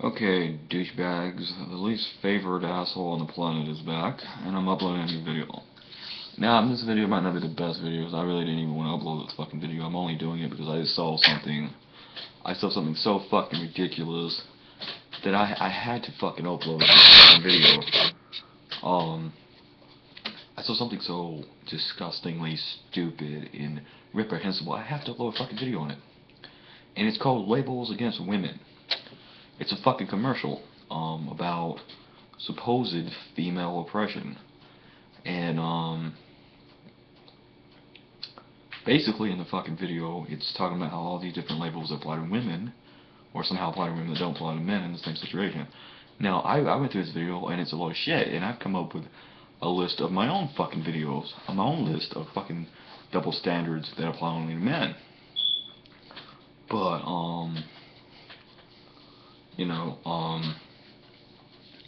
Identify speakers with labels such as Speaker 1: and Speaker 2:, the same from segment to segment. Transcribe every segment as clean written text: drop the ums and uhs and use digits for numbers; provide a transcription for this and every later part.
Speaker 1: Okay, douchebags, the least favorite asshole on the planet is back, and I'm uploading a new video. Now, this video might not be the best videos. I really didn't even want to upload this fucking video. I'm only doing it because I saw something. I saw something so fucking ridiculous that I had to fucking upload this fucking video. I saw something so disgustingly stupid and reprehensible. I have to upload a fucking video on it. And it's called Labels Against Women. It's a fucking commercial about supposed female oppression, and basically in the fucking video it's talking about how all these different labels apply to women, or somehow apply to women that don't apply to men in the same situation. Now I went through this video and it's a lot of shit, and I've come up with a list of my own fucking videos, my own list of fucking double standards that apply only to men. But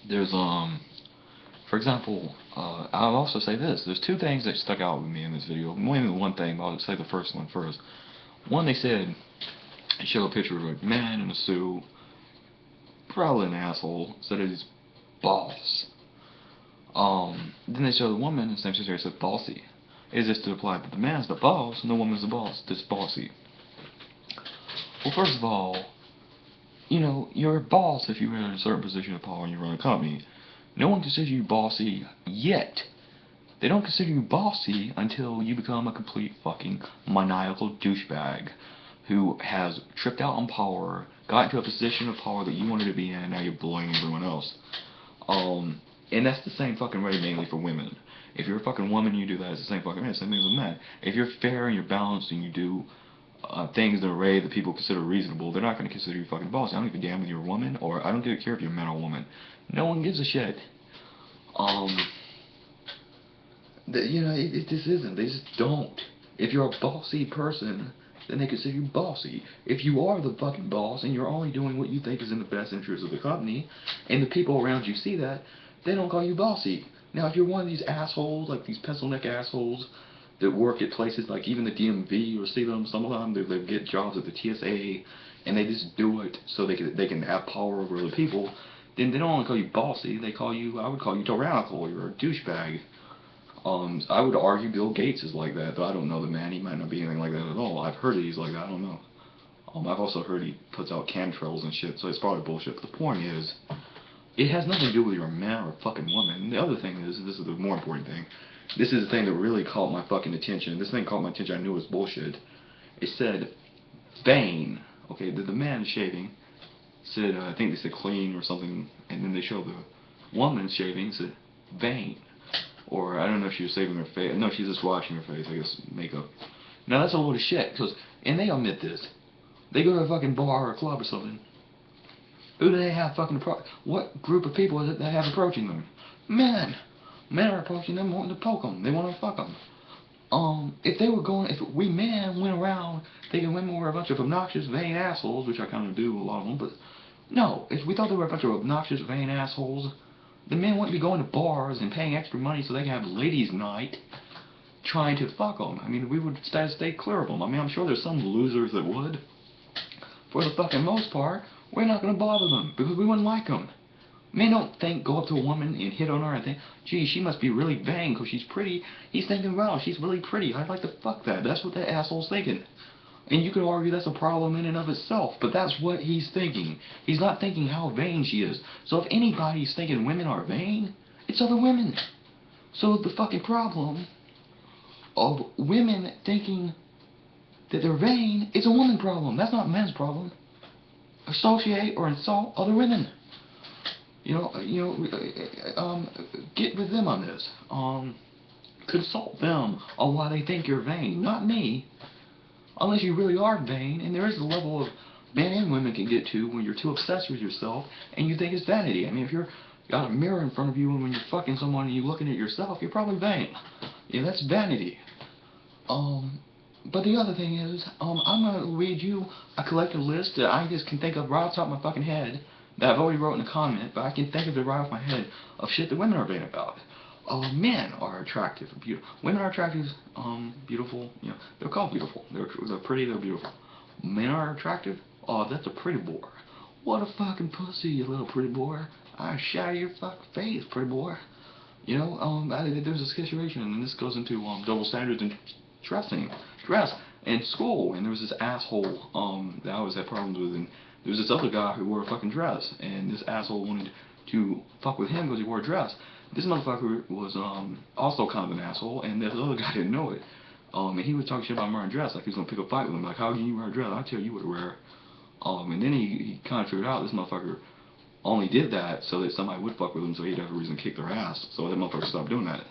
Speaker 1: there's for example, I'll also say this. There's two things that stuck out with me in this video. Mainly one thing, but I'll say the first one first. One, they said, they showed a picture of a man in a suit, probably an asshole, said he's boss. Then they showed the woman in the same situation, said bossy. Is this to apply that the man's the boss and the woman's the boss? This bossy. Well, first of all, you're a boss if you're in a certain position of power and you run a company. No one considers you bossy yet. They don't consider you bossy until you become a complete fucking maniacal douchebag who has tripped out on power, got into a position of power that you wanted to be in, and now you're bullying everyone else. And that's the same fucking way mainly for women. If you're a fucking woman, you do that. It's the same fucking way. Same thing as a man. If you're fair and you're balanced and you do things in a way that people consider reasonable, they're not going to consider you fucking boss. I don't give a damn if you're a woman, or I don't give a care if you're a man or a woman. No one gives a shit. This isn't. They just don't. If you're a bossy person, then they consider you bossy. If you are the fucking boss and you're only doing what you think is in the best interest of the company, and the people around you see that, they don't call you bossy. Now, if you're one of these assholes, like these pencil neck assholes, that work at places like even the DMV, or see them some of them, they get jobs at the TSA, and they just do it so they can have power over other people. Then they don't only call you bossy, they call you, I would call you tyrannical. You're a douchebag. I would argue Bill Gates is like that, though I don't know the man. He might not be anything like that at all. I've heard that he's like that. I don't know. I've also heard he puts out chemtrails and shit, so it's probably bullshit. But the point is, it has nothing to do with you're a man or a fucking woman. And the other thing is, this is the more important thing. This is the thing that really caught my fucking attention. This thing caught my attention. I knew it was bullshit. It said vain. Okay, the man shaving said, I think they said clean or something, and then they showed the woman shaving, said vain. Or I don't know if she was saving her face. No, she's just washing her face, I guess, makeup. Now that's a load of shit, and they admit this. They go to a fucking bar or a club or something. Who do they have fucking what group of people is it they have approaching them? Men. Men are approaching them wanting to poke them. They want to fuck them. If we men went around thinking women were a bunch of obnoxious, vain assholes, which I kind of do, a lot of them, but no, if we thought they were a bunch of obnoxious, vain assholes, the men wouldn't be going to bars and paying extra money so they can have ladies' night trying to fuck them. I mean, we would stay clear of them. I mean, I'm sure there's some losers that would. For the fucking most part, we're not going to bother them because we wouldn't like them. Men don't go up to a woman and hit on her and think, gee, she must be really vain because she's pretty. He's thinking, wow, she's really pretty. I'd like to fuck that. That's what that asshole's thinking. And you could argue that's a problem in and of itself, but that's what he's thinking. He's not thinking how vain she is. So if anybody's thinking women are vain, it's other women. So the fucking problem of women thinking that they're vain is a woman problem. That's not men's problem. Associate or insult other women. Get with them on this. Consult them on why they think you're vain, not me. Unless you really are vain, and there is a level of men and women can get to when you're too obsessed with yourself and you think it's vanity. I mean, if you're got a mirror in front of you and when you're fucking someone and you're looking at yourself, you're probably vain. Yeah, that's vanity. But the other thing is, I'm gonna read you a collective list that I just can think of right off the top of my fucking head that I've already wrote in a comment, but I can think of it right off my head of shit that women are vain about. Men are attractive, beautiful. Women are attractive, beautiful. They're called beautiful. They're pretty. They're beautiful. Men are attractive. Oh, that's a pretty bore. What a fucking pussy, you little pretty boy. I shatter your fucking face, pretty boy. You know, there's a situation, and this goes into double standards in dress, and school. And there was this asshole that I always had problems with, and there was this other guy who wore a fucking dress, and this asshole wanted to fuck with him because he wore a dress. This motherfucker was also kind of an asshole, and this other guy didn't know it. And he was talking shit about him wearing a dress, like he was gonna pick a fight with him, like, how can you wear a dress? I'll tell you what to wear. And then he kind of figured out this motherfucker only did that so that somebody would fuck with him, so he'd have a reason to kick their ass. So that motherfucker stopped doing that.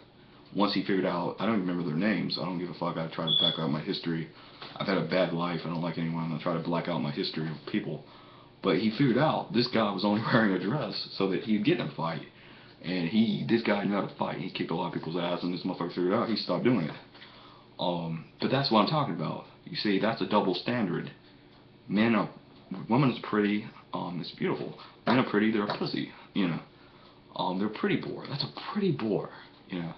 Speaker 1: Once he figured out, I don't even remember their names. I don't give a fuck. I try to back out my history. I've had a bad life. I don't like anyone. I try to black out my history of people. But he figured out this guy was only wearing a dress so that he'd get in a fight. And this guy knew how to fight. He kicked a lot of people's ass, and this motherfucker figured out. He stopped doing it. But that's what I'm talking about. You see, that's a double standard. Woman is pretty, it's beautiful. Men are pretty, they're a pussy, you know. They're a pretty bore. That's a pretty bore, you know.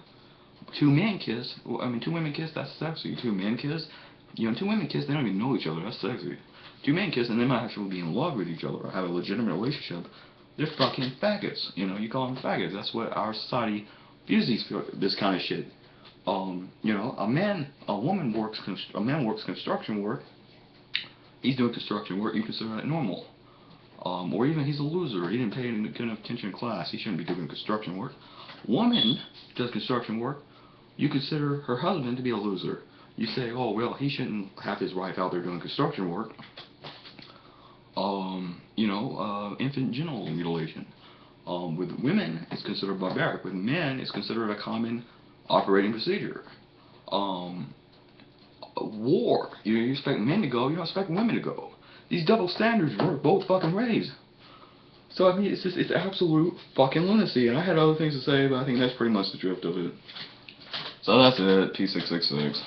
Speaker 1: Two men kiss, two women kiss, that's sexy. Two men kiss, you know, two women kiss, they don't even know each other, that's sexy. Two men kiss, and they might actually be in love with each other or have a legitimate relationship. They're fucking faggots, you know. You call them faggots. That's what our society views this kind of shit. You know, a man works construction work. He's doing construction work, you consider that normal. Or even he's a loser, he didn't pay any good enough attention in class, he shouldn't be doing construction work. Woman does construction work, you consider her husband to be a loser. You say, oh, well, he shouldn't have his wife out there doing construction work. You know, infant genital mutilation. With women, it's considered barbaric. With men, it's considered a common operating procedure. War. You expect men to go, you don't expect women to go. These double standards work both fucking ways. So, I mean, it's absolute fucking lunacy. And I had other things to say, but I think that's pretty much the drift of it. So that's it. P666.